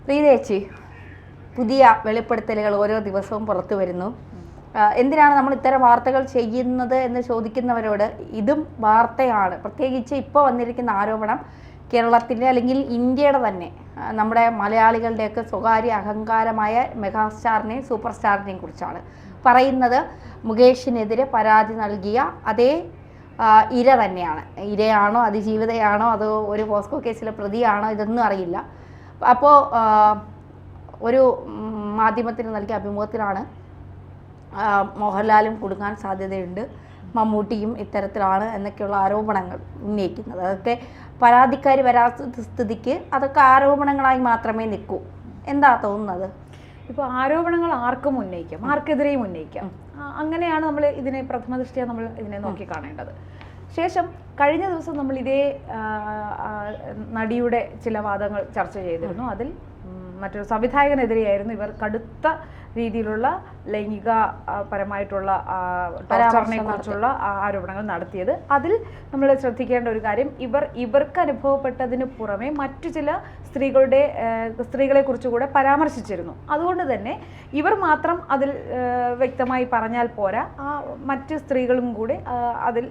പ്രീതേച്ചി, പുതിയ വെളിപ്പെടുത്തലുകൾ ഓരോ ദിവസവും പുറത്തു വരുന്നു. എന്തിനാണ് നമ്മൾ ഇത്തരം വാർത്തകൾ ചെയ്യുന്നത് എന്ന് ചോദിക്കുന്നവരോട് ഇതും വാർത്തയാണ്. പ്രത്യേകിച്ച് ഇപ്പോൾ വന്നിരിക്കുന്ന ആരോപണം കേരളത്തിൻ്റെ അല്ലെങ്കിൽ ഇന്ത്യയുടെ തന്നെ നമ്മുടെ മലയാളികളുടെയൊക്കെ സ്വകാര്യ അഹങ്കാരമായ മെഗാസ്റ്റാറിനെയും സൂപ്പർ സ്റ്റാറിനെയും കുറിച്ചാണ് പറയുന്നത്. മുകേഷിനെതിരെ പരാതി നൽകിയ അതേ ഇര തന്നെയാണ്. ഇരയാണോ അതിജീവിതയാണോ അതോ ഒരു പോസ്കോ കേസിലെ പ്രതിയാണോ ഇതൊന്നും അറിയില്ല. അപ്പോൾ ഒരു മാധ്യമത്തിന് നൽകിയ അഭിമുഖത്തിലാണ് മോഹൻലാലും കുടുങ്ങാൻ സാധ്യതയുണ്ട്, മമ്മൂട്ടിയും ഇത്തരത്തിലാണ് എന്നൊക്കെയുള്ള ആരോപണങ്ങൾ ഉന്നയിക്കുന്നത്. അതൊക്കെ പരാതിക്കാരി വരാത്ത സ്ഥിതിക്ക് അതൊക്കെ ആരോപണങ്ങളായി മാത്രമേ നിൽക്കൂ. എന്താ തോന്നുന്നത്? ഇപ്പോൾ ആരോപണങ്ങൾ ആർക്കും ഉന്നയിക്കാം, ആർക്കെതിരെയും ഉന്നയിക്കാം. അങ്ങനെയാണ് നമ്മൾ ഇതിനെ പ്രഥമ ദൃഷ്ടിയ നമ്മൾ ഇതിനെ നോക്കി കാണേണ്ടത്. ശേഷം കഴിഞ്ഞ ദിവസം നമ്മൾ ഇതേ നടിയുടെ ചില വാദങ്ങൾ ചർച്ച ചെയ്തിരുന്നു. അതിൽ മറ്റൊരു സംവിധായകനെതിരെയായിരുന്നു ഇവർ കടുത്ത രീതിയിലുള്ള ലൈംഗിക പരമായിട്ടുള്ള ടോർച്ചറിനെ കുറിച്ചുള്ള ആരോപണങ്ങൾ നടത്തിയത്. അതിൽ നമ്മൾ ശ്രദ്ധിക്കേണ്ട ഒരു കാര്യം, ഇവർക്ക് അനുഭവപ്പെട്ടതിന് പുറമെ മറ്റു ചില സ്ത്രീകളെ കുറിച്ചുകൂടെ പരാമർശിച്ചിരുന്നു. അതുകൊണ്ട് തന്നെ ഇവർ മാത്രം അതിൽ വ്യക്തമായി പറഞ്ഞാൽ പോരാ, മറ്റ് സ്ത്രീകളും കൂടെ അതിൽ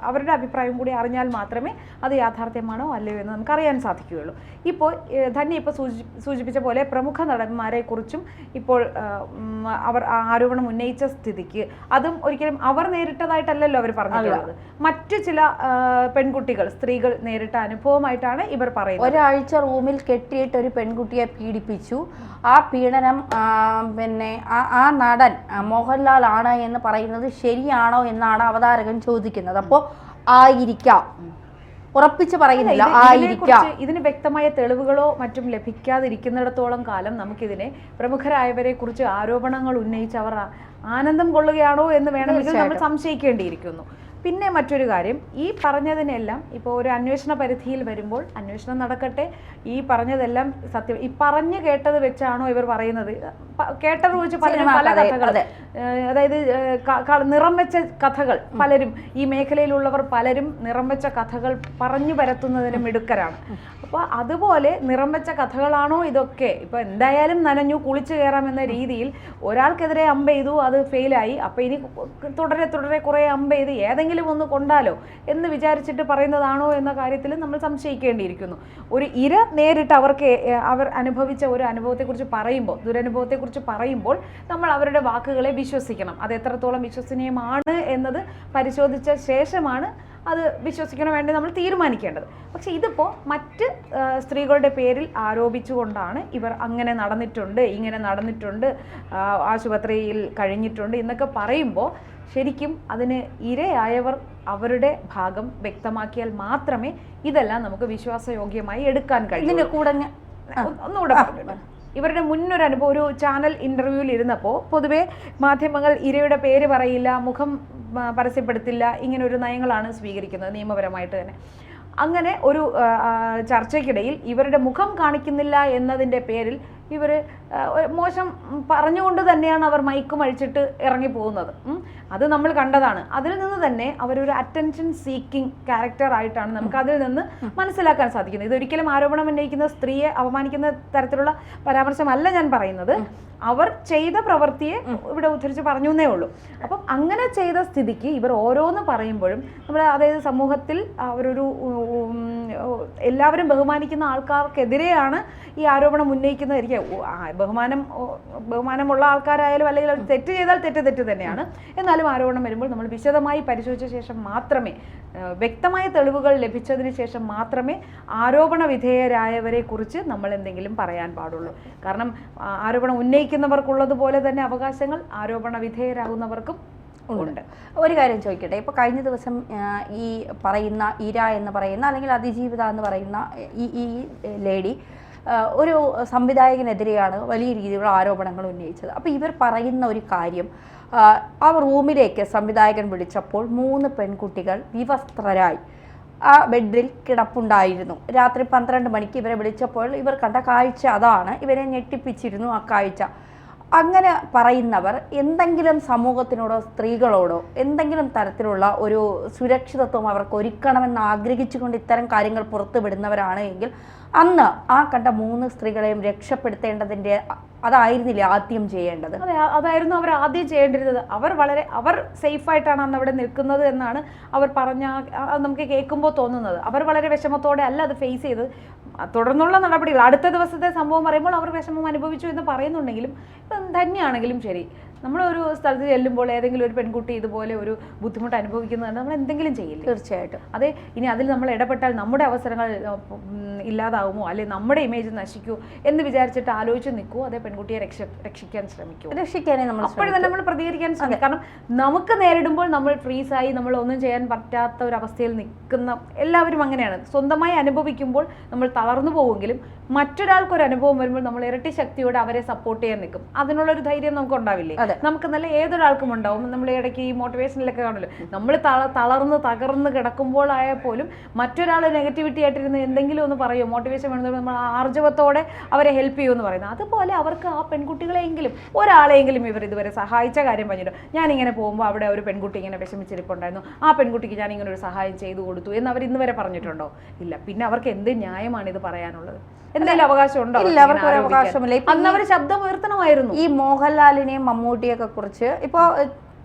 അവരുടെ അഭിപ്രായം കൂടി അറിഞ്ഞാൽ മാത്രമേ അത് യാഥാർത്ഥ്യമാണോ അല്ലയോ എന്ന് നമുക്കറിയാൻ സാധിക്കുകയുള്ളൂ. ഇപ്പോൾ ധന്യ ഇപ്പോൾ സൂചിപ്പിച്ച പോലെ പ്രമുഖ നടന്മാരെ കുറിച്ചും ഇപ്പോൾ അവർ ആരോപണം ഉന്നയിച്ച സ്ഥിതിക്ക് അതും ഒരിക്കലും അവർ നേരിട്ടതായിട്ടല്ലല്ലോ അവർ പറഞ്ഞിട്ടുള്ളത്. മറ്റു ചില സ്ത്രീകൾ നേരിട്ട അനുഭവമായിട്ടാണ് ഇവർ പറയുന്നത്. ഒരാഴ്ച റൂമിൽ കെട്ടിയിട്ട് ഒരു പെൺകുട്ടിയെ പീഡിപ്പിച്ചു. ആ പീഡനം പിന്നെ ആ നടൻ മോഹൻലാൽ ആണ് എന്ന് പറയുന്നത് ശരിയാണോ എന്നാണ് അവതാരകൻ ചോദിക്കുന്നത്. അപ്പോൾ ആയിരിക്കാം, ഉറപ്പിച്ച് പറയുന്നില്ല, ഇതിന് വ്യക്തമായ തെളിവുകളോ മറ്റും ലഭിക്കാതിരിക്കുന്നിടത്തോളം കാലം നമുക്കിതിനെ പ്രമുഖരായവരെ കുറിച്ച് ആരോപണങ്ങൾ ഉന്നയിച്ച് അവർ ആനന്ദം കൊള്ളുകയാണോ എന്ന് വേണമെങ്കിൽ നമ്മൾ സംശയിക്കേണ്ടിയിരിക്കുന്നു. പിന്നെ മറ്റൊരു കാര്യം, ഈ പറഞ്ഞതിനെല്ലാം ഇപ്പോൾ ഒരു അന്വേഷണ പരിധിയിൽ വരുമ്പോൾ അന്വേഷണം നടക്കട്ടെ. ഈ പറഞ്ഞതെല്ലാം സത്യം, ഈ പറഞ്ഞു കേട്ടത് വെച്ചാണോ ഇവർ പറയുന്നത്? കേട്ടത് വെച്ച് പലരും പല കഥകൾ, അതായത് നിറം വെച്ച കഥകൾ, പലരും ഈ മേഖലയിലുള്ളവർ പലരും നിറം വെച്ച കഥകൾ പറഞ്ഞു പരത്തുന്നതിന് മിടുക്കരാണ്. അപ്പോൾ അതുപോലെ നിറം വെച്ച കഥകളാണോ ഇതൊക്കെ? ഇപ്പോൾ എന്തായാലും നനഞ്ഞു കുളിച്ചു കയറാമെന്ന രീതിയിൽ ഒരാൾക്കെതിരെ അമ്പ് ചെയ്തു, അത് ഫെയിലായി, അപ്പോൾ ഇനി തുടരെ കുറേ അമ്പ് ചെയ്ത് ഏതെങ്കിലും ഒന്ന് കൊണ്ടാലോ എന്ന് വിചാരിച്ചിട്ട് പറയുന്നതാണോ എന്ന കാര്യത്തിൽ നമ്മൾ സംശയിക്കേണ്ടിയിരിക്കുന്നു. ഒരു ഇര നേരിട്ട് അവർ അനുഭവിച്ച ഒരു അനുഭവത്തെക്കുറിച്ച് പറയുമ്പോൾ, ദുരനുഭവത്തെക്കുറിച്ച് പറയുമ്പോൾ നമ്മൾ അവരുടെ വാക്കുകളെ വിശ്വസിക്കണം. അത് എത്രത്തോളം വിശ്വസനീയമാണ് എന്നത് പരിശോധിച്ച ശേഷമാണ് അത് വിശ്വസിക്കണോ വേണ്ടി നമ്മൾ തീരുമാനിക്കേണ്ടത്. പക്ഷെ ഇതിപ്പോൾ മറ്റ് സ്ത്രീകളുടെ പേരിൽ ആരോപിച്ചുകൊണ്ടാണ് ഇവർ അങ്ങനെ നടന്നിട്ടുണ്ട്, ഇങ്ങനെ നടന്നിട്ടുണ്ട്, ആശുപത്രിയിൽ കഴിഞ്ഞിട്ടുണ്ട് എന്നൊക്കെ പറയുമ്പോൾ ശരിക്കും അതിന് ഇരയായവർ അവരുടെ ഭാഗം വ്യക്തമാക്കിയാൽ മാത്രമേ ഇതെല്ലാം നമുക്ക് വിശ്വാസയോഗ്യമായി എടുക്കാൻ കഴിയൂ. ഒന്നുകൂടെ ഇവരുടെ മുന്നൊരു അനുഭവം, ഒരു ചാനൽ ഇൻ്റർവ്യൂവിൽ ഇരുന്നപ്പോൾ പൊതുവേ മാധ്യമങ്ങൾ ഇരയുടെ പേര് പറയില്ല, മുഖം പരസ്യപ്പെടുത്തില്ല, ഇങ്ങനെ ഒരു നയങ്ങളാണ് സ്വീകരിക്കുന്നത് നിയമപരമായിട്ട് തന്നെ. അങ്ങനെ ഒരു ചർച്ചയ്ക്കിടയിൽ ഇവരുടെ മുഖം കാണിക്കുന്നില്ല എന്നതിൻ്റെ പേരിൽ ഇവർ മോശം പറഞ്ഞുകൊണ്ട് തന്നെയാണ് അവർ മൈക്കും അഴിച്ചിട്ട് ഇറങ്ങിപ്പോകുന്നത്. അത് നമ്മൾ കണ്ടതാണ്. അതിൽ നിന്ന് തന്നെ അവരൊരു അറ്റൻഷൻ സീക്കിംഗ് ക്യാരക്ടർ ആയിട്ടാണ് നമുക്ക് അതിൽ നിന്ന് മനസ്സിലാക്കാൻ സാധിക്കുന്നത്. ഇതൊരിക്കലും ആരോപണം ഉന്നയിക്കുന്ന സ്ത്രീയെ അപമാനിക്കുന്ന തരത്തിലുള്ള പരാമർശമല്ല ഞാൻ പറയുന്നത്. അവർ ചെയ്ത പ്രവൃത്തിയെ ഇവിടെ ഉദ്ധരിച്ച് പറഞ്ഞു എന്നേ ഉള്ളൂ. അപ്പം അങ്ങനെ ചെയ്ത സ്ഥിതിക്ക് ഇവർ ഓരോന്ന് പറയുമ്പോഴും നമ്മൾ, അതായത് സമൂഹത്തിൽ അവരൊരു എല്ലാവരും ബഹുമാനിക്കുന്ന ആൾക്കാർക്കെതിരെയാണ് ഈ ആരോപണം ഉന്നയിക്കുന്നതായിരിക്കും. ബഹുമാനമുള്ള ആൾക്കാരായാലും അല്ലെങ്കിൽ അവർ തെറ്റ് ചെയ്താൽ തെറ്റ് തന്നെയാണ്. എന്നാലും ആരോപണം വരുമ്പോൾ നമ്മൾ വിശദമായി പരിശോധിച്ച ശേഷം മാത്രമേ, വ്യക്തമായ തെളിവുകൾ ലഭിച്ചതിന് ശേഷം മാത്രമേ ആരോപണ വിധേയരായവരെ കുറിച്ച് നമ്മൾ എന്തെങ്കിലും പറയാൻ പാടുള്ളൂ. കാരണം ആരോപണം ഉന്നയിക്കുന്നവർക്കുള്ളതുപോലെ തന്നെ അവകാശങ്ങൾ ആരോപണ വിധേയരാകുന്നവർക്കും ഉണ്ട്. ഒരു കാര്യം ചോദിക്കട്ടെ, ഇപ്പോൾ കഴിഞ്ഞ ദിവസം ഈ പറയുന്ന ഇര എന്ന് പറയുന്ന അല്ലെങ്കിൽ അതിജീവിത എന്ന് പറയുന്ന ഈ ലേഡി ഒരു സംവിധായകനെതിരെയാണ് വലിയ രീതിയിലുള്ള ആരോപണങ്ങൾ ഉന്നയിച്ചത്. അപ്പോൾ ഇവർ പറയുന്ന ഒരു കാര്യം, ആ റൂമിലേക്ക് സംവിധായകൻ വിളിച്ചപ്പോൾ 3 പെൺകുട്ടികൾ വിവസ്ത്രരായി ആ ബെഡിൽ കിടപ്പുണ്ടായിരുന്നു. രാത്രി 12 മണിക്ക് ഇവരെ വിളിച്ചപ്പോൾ ഇവർ കണ്ട കാഴ്ച അതാണ്. ഇവരെ ഞെട്ടിപ്പിച്ചിരുന്നു ആ കാഴ്ച. അങ്ങനെ പറയുന്നവർ എന്തെങ്കിലും സമൂഹത്തിനോടോ സ്ത്രീകളോടോ എന്തെങ്കിലും തരത്തിലുള്ള ഒരു സുരക്ഷിതത്വം അവർക്ക് ഒരുക്കണമെന്ന് ആഗ്രഹിച്ചുകൊണ്ട് ഇത്തരം കാര്യങ്ങൾ പുറത്തു വിടുന്നവരാണ് എങ്കിൽ അന്ന് ആ കണ്ട 3 സ്ത്രീകളെയും രക്ഷപ്പെടുത്തേണ്ടതിൻ്റെ അതായിരുന്നില്ല ആദ്യം ചെയ്യേണ്ടത്. അതെ, അതായിരുന്നു അവർ ആദ്യം ചെയ്യേണ്ടിരുന്നത്. അവർ സേഫായിട്ടാണ് അന്ന് അവിടെ നിൽക്കുന്നത് എന്നാണ് അവർ പറഞ്ഞ നമുക്ക് കേൾക്കുമ്പോൾ തോന്നുന്നത്. അവർ വളരെ വിഷമത്തോടെ അല്ല അത് ഫേസ് ചെയ്ത് തുടർന്നുള്ള നടപടികൾ അടുത്ത ദിവസത്തെ സംഭവം പറയുമ്പോൾ അവർ വിഷമം അനുഭവിച്ചു എന്ന് പറയുന്നുണ്ടെങ്കിലും തന്നെയാണെങ്കിലും ശരി, നമ്മളൊരു സ്ഥലത്ത് ചെല്ലുമ്പോൾ ഏതെങ്കിലും ഒരു പെൺകുട്ടി ഇതുപോലെ ഒരു ബുദ്ധിമുട്ട് അനുഭവിക്കുന്നതാണ് നമ്മൾ എന്തെങ്കിലും ചെയ്യില്ല. തീർച്ചയായിട്ടും. അതെ, ഇനി അതിൽ നമ്മൾ ഇടപെട്ടാൽ നമ്മുടെ അവസരങ്ങൾ ഇല്ലാതാവുമോ അല്ലെങ്കിൽ നമ്മുടെ ഇമേജ് നശിക്കുമോ എന്ന് വിചാരിച്ചിട്ട് ആലോചിച്ച് നിൽക്കുമോ അതേ പെൺകുട്ടിയെ രക്ഷിക്കാൻ ശ്രമിക്കുമോ? രക്ഷിക്കാനേ നമ്മൾ അപ്പോഴും തന്നെ നമ്മൾ പ്രതികരിക്കാൻ ശ്രമിക്കും. കാരണം നമുക്ക് നേരിടുമ്പോൾ നമ്മൾ ഫ്രീസായി നമ്മൾ ഒന്നും ചെയ്യാൻ പറ്റാത്ത ഒരു അവസ്ഥയിൽ നിൽക്കുന്ന എല്ലാവരും അങ്ങനെയാണ്. സ്വന്തമായി അനുഭവിക്കുമ്പോൾ നമ്മൾ തളർന്നു പോവുമെങ്കിലും മറ്റൊരാൾക്കൊരു അനുഭവം വരുമ്പോൾ നമ്മൾ ഇരട്ടി ശക്തിയോടെ അവരെ സപ്പോർട്ട് ചെയ്യാൻ നിൽക്കും. അതിനുള്ളൊരു ധൈര്യം നമുക്ക് ഉണ്ടാവില്ലേ? നമുക്ക് നല്ല ഏതൊരാൾക്കും ഉണ്ടാവും. നമ്മൾ ഇടയ്ക്ക് ഈ മോട്ടിവേഷനിലൊക്കെ കാണുമല്ലോ, നമ്മൾ തകർന്ന് കിടക്കുമ്പോഴായാൽ പോലും മറ്റൊരാൾ നെഗറ്റിവിറ്റി ആയിട്ടിരുന്ന് എന്തെങ്കിലും ഒന്ന് പറയുമോ, മോട്ടിവേഷൻ വേണമെങ്കിൽ നമ്മൾ ആർജവത്തോടെ അവരെ ഹെൽപ്പ് ചെയ്യുമെന്ന് പറയുന്നത്. അതുപോലെ അവർക്ക് ആ പെൺകുട്ടികളെയെങ്കിലും ഒരാളെങ്കിലും ഇവർ ഇതുവരെ സഹായിച്ച കാര്യം പറഞ്ഞിട്ടോ. ഞാനിങ്ങനെ പോകുമ്പോൾ അവിടെ ഒരു പെൺകുട്ടി ഇങ്ങനെ വിഷമിച്ചിരിപ്പുണ്ടായിരുന്നു, ആ പെൺകുട്ടിക്ക് ഞാൻ ഇങ്ങനെ ഒരു സഹായം ചെയ്തു കൊടുത്തു എന്ന് അവർ ഇന്ന് വരെ പറഞ്ഞിട്ടുണ്ടോ? ഇല്ല. പിന്നെ അവർക്ക് എന്ത് ന്യായമാണ് ഇത് പറയാനുള്ളത്? എന്തെങ്കിലും അവകാശം ഉണ്ടോ? ഇല്ല, അവർക്ക് ഒരു അവകാശമില്ല. അന്ന് അവർ ശബ്ദം ഉയർത്തണമായിരുന്നു. ഈ മോഹൻലാലിനെയും മമ്മൂട്ടിയൊക്കെ കുറിച്ച് ഇപ്പൊ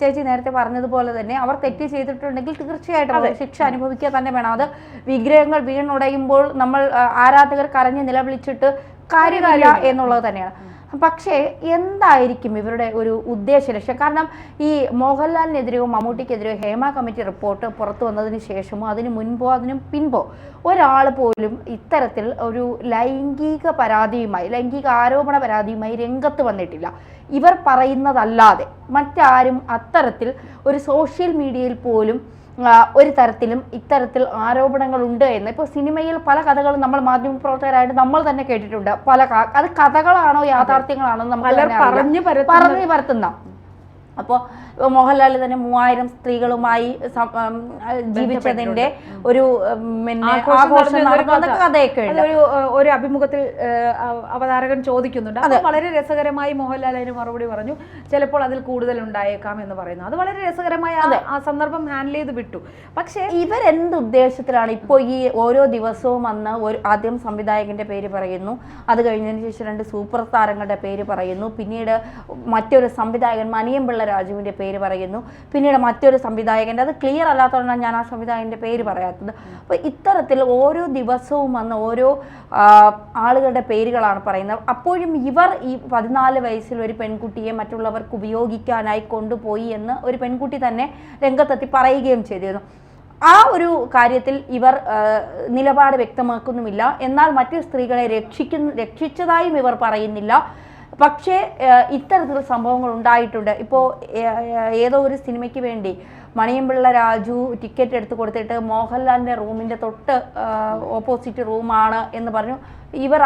ചേച്ചി നേരത്തെ പറഞ്ഞതുപോലെ തന്നെ അവർ തെറ്റ് ചെയ്തിട്ടുണ്ടെങ്കിൽ തീർച്ചയായിട്ടും ശിക്ഷ അനുഭവിക്കുക തന്നെ വേണം. അത് വിഗ്രഹങ്ങൾ വീണുടയുമ്പോൾ നമ്മൾ ആരാധകർ കരഞ്ഞ് നിലവിളിച്ചിട്ട് കാര്യമില്ല എന്നുള്ളത് തന്നെയാണ്. പക്ഷേ എന്തായിരിക്കും ഇവരുടെ ഒരു ഉദ്ദേശ ലക്ഷ്യം? കാരണം ഈ മോഹൻലാലിനെതിരെയോ മമ്മൂട്ടിക്കെതിരെയോ ഹേമ കമ്മിറ്റി റിപ്പോർട്ട് പുറത്തു വന്നതിന് ശേഷമോ അതിന് മുൻപോ അതിനും പിൻപോ ഒരാൾ പോലും ഇത്തരത്തിൽ ഒരു ലൈംഗിക ആരോപണ പരാതിയുമായി രംഗത്ത് വന്നിട്ടില്ല. ഇവർ പറയുന്നതല്ലാതെ മറ്റാരും അത്തരത്തിൽ ഒരു സോഷ്യൽ മീഡിയയിൽ പോലും ഒരു തരത്തിലും ഇത്തരത്തിൽ ആരോപണങ്ങൾ ഉണ്ട് എന്ന് ഇപ്പോൾ സിനിമയിൽ പല കഥകളും നമ്മൾ മാധ്യമപ്രവർത്തകരായിട്ട് നമ്മൾ തന്നെ കേട്ടിട്ടുണ്ട്. അത് കഥകളാണോ യാഥാർത്ഥ്യങ്ങളാണോ നമുക്ക് പറഞ്ഞു പരത്തുന്ന. അപ്പോൾ മോഹൻലാൽ തന്നെ 3000 സ്ത്രീകളുമായി ജീവിച്ചതിന്റെ ഒരു ആഘോഷം നടക്കുന്ന കഥയൊക്കെ ഉണ്ട്. ഒരു അഭിമുഖത്തിൽ അവതാരകൻ ചോദിക്കുന്നുണ്ട്. അത് വളരെ രസകരമായി മോഹൻലാൽ അതിന് മറുപടി പറഞ്ഞു, ചിലപ്പോൾ അതിൽ കൂടുതൽ ഉണ്ടായേക്കാം എന്ന് പറയുന്നു. അത് വളരെ രസകരമായി ആ സന്ദർഭം ഹാൻഡിൽ ചെയ്ത് വിട്ടു. പക്ഷേ ഇവരെന്ത് ഉദ്ദേശത്തിലാണ് ഇപ്പോൾ ഈ ഓരോ ദിവസവും അന്ന് ആദ്യം സംവിധായകന്റെ പേര് പറയുന്നു, അത് കഴിഞ്ഞതിന് ശേഷം 2 സൂപ്പർ താരങ്ങളുടെ പേര് പറയുന്നു, പിന്നീട് മറ്റൊരു സംവിധായകൻ മണിയമ്പിള്ള രാജുവിന്റെ പേര് പറയുന്നു, പിന്നീട് മറ്റൊരു സംവിധായകൻ്റെ, അത് ക്ലിയർ അല്ലാത്തതുകൊണ്ടാണ് ഞാൻ ആ സംവിധായകൻ്റെ പേര് പറയാത്തത്. അപ്പോൾ ഇത്തരത്തിൽ ഓരോ ദിവസവും വന്ന് ഓരോ ആളുകളുടെ പേരുകളാണ് പറയുന്നത്. അപ്പോഴും ഇവർ ഈ 14 വയസ്സിൽ ഒരു പെൺകുട്ടിയെ മറ്റുള്ളവർക്ക് ഉപയോഗിക്കാനായി കൊണ്ടുപോയി എന്ന് ഒരു പെൺകുട്ടി തന്നെ രംഗത്തെത്തി പറയുകയും ചെയ്തിരുന്നു. ആ ഒരു കാര്യത്തിൽ ഇവർ നിലപാട് വ്യക്തമാക്കുന്നുമില്ല. എന്നാൽ മറ്റു സ്ത്രീകളെ രക്ഷിച്ചതായും ഇവർ പറയുന്നില്ല. പക്ഷേ ഇത്തരത്തിലുള്ള സംഭവങ്ങൾ ഉണ്ടായിട്ടുണ്ട്. ഇപ്പോൾ ഏതോ ഒരു സിനിമയ്ക്ക് വേണ്ടി മണിയമ്പിള്ള രാജു ടിക്കറ്റ് എടുത്ത് കൊടുത്തിട്ട് മോഹൻലാലിൻ്റെ റൂമിൻ്റെ തൊട്ട് ഓപ്പോസിറ്റ് റൂമാണ് എന്ന് പറഞ്ഞു. ഇവർ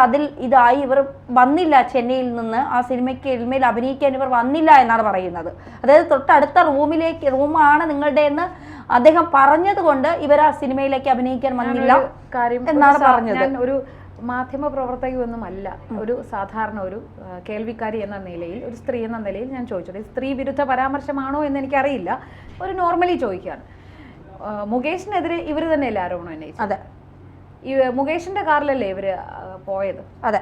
ഇവർ വന്നില്ല, ചെന്നൈയിൽ നിന്ന് ആ സിനിമയിൽ അഭിനയിക്കാൻ ഇവർ വന്നില്ല എന്നാണ് പറയുന്നത്. അതായത് തൊട്ടടുത്ത റൂമാണ് നിങ്ങളുടെ എന്ന് അദ്ദേഹം പറഞ്ഞത് കൊണ്ട് ഇവർ ആ സിനിമയിലേക്ക് അഭിനയിക്കാൻ വന്നില്ല എന്നാണ് പറഞ്ഞത്. ഒരു മാധ്യമ പ്രവർത്തകയൊന്നുമല്ല, ഒരു സാധാരണ ഒരു കേൾവിക്കാരി എന്ന നിലയിൽ, ഒരു സ്ത്രീ എന്ന നിലയിൽ ഞാൻ ചോദിച്ചത് സ്ത്രീ വിരുദ്ധ പരാമർശമാണോ എന്ന് എനിക്കറിയില്ല, ഒരു നോർമലി ചോദിക്കുകയാണ്. മുകേഷിനെതിരെ ഇവർ തന്നെയല്ലേ ആരോപണം ഉന്നയിച്ചത്? അതെ. ഈ മുകേഷിന്റെ കാറിലല്ലേ ഇവര് പോയത്? അതെ.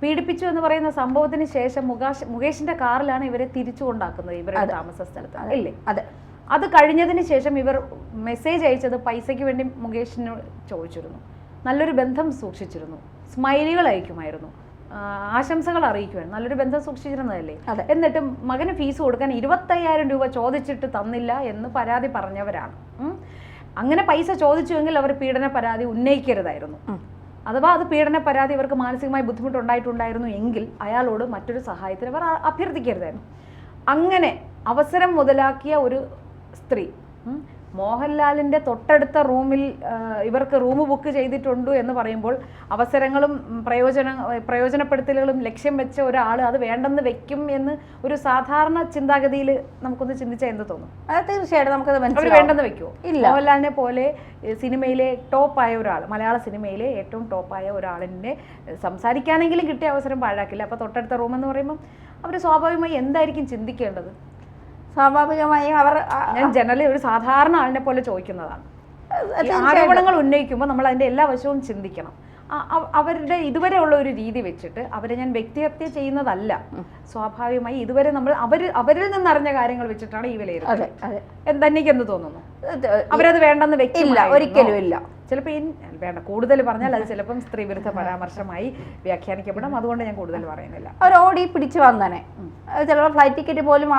പീഡിപ്പിച്ചു എന്ന് പറയുന്ന സംഭവത്തിന് ശേഷം മുകേഷിന്റെ കാറിലാണ് ഇവരെ തിരിച്ചു കൊണ്ടാക്കുന്നത് ഇവരുടെ താമസ സ്ഥലത്ത്, അല്ലേ? അതെ. അത് കഴിഞ്ഞതിന് ശേഷം ഇവർ മെസ്സേജ് അയച്ചത് പൈസയ്ക്ക് വേണ്ടി മുകേഷിനോട് ചോദിച്ചിരുന്നു, നല്ലൊരു ബന്ധം സൂക്ഷിച്ചിരുന്നു, സ്മൈലികൾ അയക്കുമായിരുന്നു, ആശംസകൾ അറിയിക്കുമായിരുന്നു, നല്ലൊരു ബന്ധം സൂക്ഷിച്ചിരുന്നതല്ലേ. എന്നിട്ട് മകന് ഫീസ് കൊടുക്കാൻ 25,000 രൂപ ചോദിച്ചിട്ട് തന്നില്ല എന്ന് പരാതി പറഞ്ഞവരാണ്. അങ്ങനെ പൈസ ചോദിച്ചുവെങ്കിൽ അവർ പീഡന പരാതി ഉന്നയിക്കരുതായിരുന്നു. അഥവാ അത് പീഡന പരാതി ഇവർക്ക് മാനസികമായി ബുദ്ധിമുട്ടുണ്ടായിട്ടുണ്ടായിരുന്നു എങ്കിൽ അയാളോട് മറ്റൊരു സഹായത്തിന് അവർ അഭ്യർത്ഥിക്കരുതായിരുന്നു. അങ്ങനെ അവസരം മുതലാക്കിയ ഒരു സ്ത്രീ മോഹൻലാലിന്റെ തൊട്ടടുത്ത റൂമിൽ ഇവർക്ക് റൂം ബുക്ക് ചെയ്തിട്ടുണ്ട് എന്ന് പറയുമ്പോൾ അവസരങ്ങളും പ്രയോജനപ്പെടുത്തലുകളും ലക്ഷ്യം വെച്ച ഒരാൾ അത് വേണ്ടെന്ന് വെക്കും എന്ന് ഒരു സാധാരണ ചിന്താഗതിയിൽ നമുക്കൊന്ന് ചിന്തിച്ചാൽ എന്ത് തോന്നും? തീർച്ചയായിട്ടും നമുക്കത് അവർ വേണ്ടെന്ന് വെക്കുമോ? മോഹൻലാലിനെ പോലെ സിനിമയിലെ ടോപ്പായ ഒരാൾ, മലയാള സിനിമയിലെ ഏറ്റവും ടോപ്പായ ഒരാളിനെ സംസാരിക്കാനെങ്കിലും കിട്ടിയ അവസരം പാഴാക്കില്ല. അപ്പോൾ തൊട്ടടുത്ത റൂം എന്ന് പറയുമ്പോൾ അവർ സ്വാഭാവികമായി എന്തായിരിക്കും ചിന്തിക്കേണ്ടത്? സ്വാഭാവികമായും അവർ ഞാൻ ജനറലി ഒരു സാധാരണ ആളിനെ പോലെ ചോദിക്കുന്നതാണ്. ആരോപണങ്ങൾ ഉന്നയിക്കുമ്പോൾ നമ്മൾ അതിന്റെ എല്ലാ വശവും ചിന്തിക്കണം. അവരുടെ ഇതുവരെ ഉള്ള ഒരു രീതി വെച്ചിട്ട് അവരെ ഞാൻ വ്യക്തിഹത്യ ചെയ്യുന്നതല്ല. സ്വാഭാവികമായി ഇതുവരെ നമ്മൾ അവരിൽ നിന്ന് അറിഞ്ഞ കാര്യങ്ങൾ വെച്ചിട്ടാണ് ഈ വിലയിരുത്തുന്നത്. തനിക്ക് എന്ത് തോന്നുന്നു? അവരത് വേണ്ടെന്ന് വെക്കില്ല, ഒരിക്കലും ഇല്ല. ചിലപ്പോൾ വേണ്ട കൂടുതൽ പറഞ്ഞാൽ അത് ചിലപ്പം സ്ത്രീ വിരുദ്ധ പരാമർശമായി വ്യാഖ്യാനിക്കപ്പെടും. അതുകൊണ്ട് ഞാൻ കൂടുതൽ പറയുന്നില്ല. അവർ ഓടി പിടിച്ചു വന്നനെ, ചിലപ്പോൾ ഫ്ലൈറ്റ് ടിക്കറ്റ് പോലും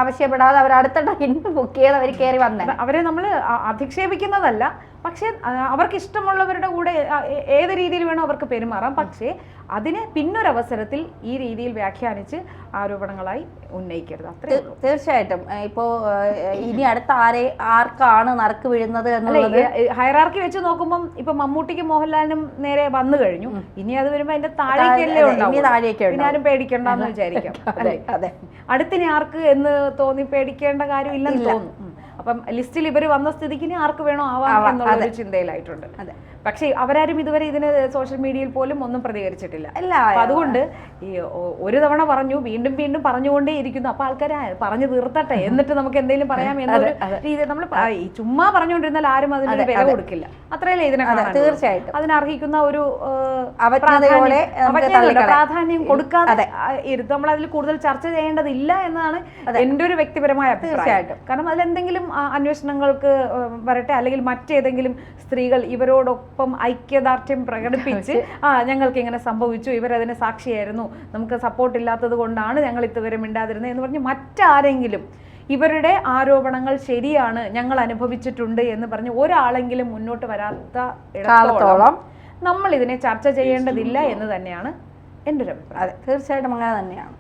ആവശ്യപ്പെടാതെ അവർ അടുത്ത ട്രെയിൻ ബുക്ക് ചെയ്ത് അവർ കയറി വന്നേ. അവരെ നമ്മൾ അധിക്ഷേപിക്കുന്നതല്ല, പക്ഷേ അവർക്ക് ഇഷ്ടമുള്ളവരുടെ കൂടെ ഏത് രീതിയിൽ വേണോ അവർക്ക് പെരുമാറാം. പക്ഷേ അതിനെ പിന്നൊരവസരത്തിൽ ഈ രീതിയിൽ വ്യാഖ്യാനിച്ച് ആരോപണങ്ങളായി ഉന്നയിക്കരുത്. അത്രേ ഉള്ളൂ. തീർച്ചയായിട്ടും. ഇപ്പോൾ ഇനി അടുത്ത ആർക്കാണ് നറുക്ക് വീഴുന്നത് എന്നുള്ളത് ഹൈറാർക്കി വെച്ച് നോക്കുമ്പോൾ ഇപ്പൊ മമ്മൂട്ടിക്കും മോഹൻലാലിനും നേരെ വന്നു കഴിഞ്ഞു. ഇനി അത് വരുമ്പോ അതിന്റെ താഴേക്കല്ലേ ഉണ്ടാവും. പിന്നെ ആരും പേടിക്കണ്ടെന്ന് വിചാരിക്കാം. അതെ, അടുത്തിനി ആർക്ക് എന്ന് തോന്നി പേടിക്കേണ്ട കാര്യമില്ലെന്ന് തോന്നുന്നു. അപ്പം ലിസ്റ്റിൽ ഇവർ വന്ന സ്ഥിതിക്ക് ഇനി ആർക്ക് വേണോ ആവാം എന്നുള്ള ചിന്തയിലായിട്ടുണ്ട്. പക്ഷേ അവരാരും ഇതുവരെ ഇതിന് സോഷ്യൽ മീഡിയയിൽ പോലും ഒന്നും പ്രതികരിച്ചിട്ടില്ല. അതുകൊണ്ട് ഈ ഒരു തവണ പറഞ്ഞു വീണ്ടും വീണ്ടും പറഞ്ഞുകൊണ്ടേ ഇരിക്കുന്നു. അപ്പൊ ആൾക്കാർ പറഞ്ഞു തീർത്തട്ടെ എന്നിട്ട് നമുക്ക് എന്തെങ്കിലും പറയാം എന്നൊരു രീതി. നമ്മൾ ഈ ചുമ്മാ പറഞ്ഞുകൊണ്ടിരുന്നാൽ ആരും അതിനൊരു വില കൊടുക്കില്ല. അത്രയല്ലേ ഇതിനെ തീർച്ചയായിട്ടും അതിനർഹിക്കുന്ന ഒരു പ്രാധാന്യം കൊടുക്കാതെ നമ്മൾ അതിൽ കൂടുതൽ ചർച്ച ചെയ്യേണ്ടതില്ല എന്നതാണ് എൻ്റെ ഒരു വ്യക്തിപരമായ അഭിപ്രായം. കാരണം അതിലെന്തെങ്കിലും അന്വേഷണങ്ങൾക്ക് വരട്ടെ, അല്ലെങ്കിൽ മറ്റേതെങ്കിലും സ്ത്രീകൾ ഇവരോടൊപ്പം ഐക്യദാർഢ്യം പ്രകടിപ്പിച്ച് ഞങ്ങൾക്ക് ഇങ്ങനെ സംഭവിച്ചു, ഇവരതിന് സാക്ഷിയായിരുന്നു, നമുക്ക് സപ്പോർട്ട് ഇല്ലാത്തത് കൊണ്ടാണ് ഞങ്ങൾ ഇതുവരെ മിണ്ടാതിരുന്നത് എന്ന് പറഞ്ഞ് മറ്റാരെങ്കിലും ഇവരുടെ ആരോപണങ്ങൾ ശരിയാണ്, ഞങ്ങൾ അനുഭവിച്ചിട്ടുണ്ട് എന്ന് പറഞ്ഞ് ഒരാളെങ്കിലും മുന്നോട്ട് വരാത്ത ഇടത്തോളം നമ്മൾ ഇതിനെ ചർച്ച ചെയ്യേണ്ടതില്ല എന്ന് തന്നെയാണ് എൻ്റെ ഒരു അഭിപ്രായം. തീർച്ചയായിട്ടും അങ്ങനെ തന്നെയാണ്.